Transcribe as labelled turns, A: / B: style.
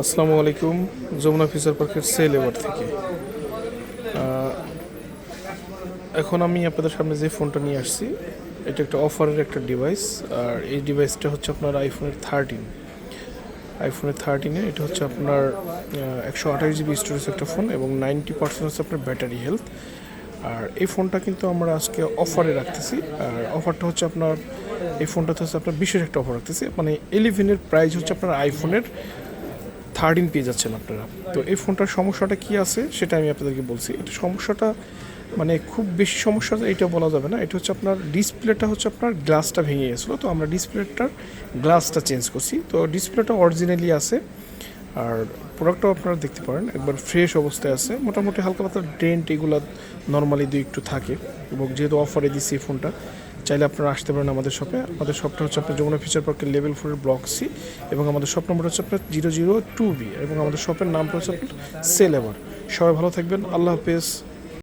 A: আসসালামু আলাইকুম। যমুনা ফিচার পার্কের সেল এবার থেকে এখন আমি আপনাদের সামনে যে ফোনটা নিয়ে আসছি, এটা একটা অফারের একটা ডিভাইস। আর এই ডিভাইসটা হচ্ছে আপনার আইফোনের 13 এটা হচ্ছে আপনার 128 GB স্টোরেজ একটা ফোন এবং 90% হচ্ছে আপনার ব্যাটারি হেলথ। আর এই ফোনটা কিন্তু আমরা আজকে অফারে রাখতেছি। আর অফারটা হচ্ছে আপনার এই ফোনটাতে হচ্ছে আপনার বিশেষ একটা অফার রাখতেছি, মানে 11-এর প্রাইস হচ্ছে আপনার আইফোনের 13 পেয়ে যাচ্ছেন আপনারা। তো এই ফোনটার সমস্যাটা কি আছে সেটা আমি আপনাদেরকে বলছি। এটা সমস্যাটা মানে খুব বেশি সমস্যা এটা বলা যাবে না। এটা হচ্ছে আপনার ডিসপ্লেটা হচ্ছে আপনার গ্লাসটা ভেঙে গেছিলো, তো আমরা ডিসপ্লেটার গ্লাসটা চেঞ্জ করছি। তো ডিসপ্লেটা অরিজিনালি আছে। আর প্রোডাক্টটাও আপনারা দেখতে পারেন একবার ফ্রেশ অবস্থায় আছে। মোটামুটি হালকা পাতলা ডেন্ট এগুলো নর্মালি একটু থাকে। এবং যেহেতু অফারে দিচ্ছি এই ফোনটা, চাইলে আপনারা আসতে পারেন আমাদের শপে। আমাদের শপটা হচ্ছে আপনার যমুনা ফিচার পার্কের লেভেল 4 ব্লক সি, এবং আমাদের শপ নম্বর হচ্ছে আপনার 002B, এবং আমাদের শপের নামটা হচ্ছে আপনার সেল এভার। সবাই ভালো থাকবেন, আল্লাহ হাফেজ।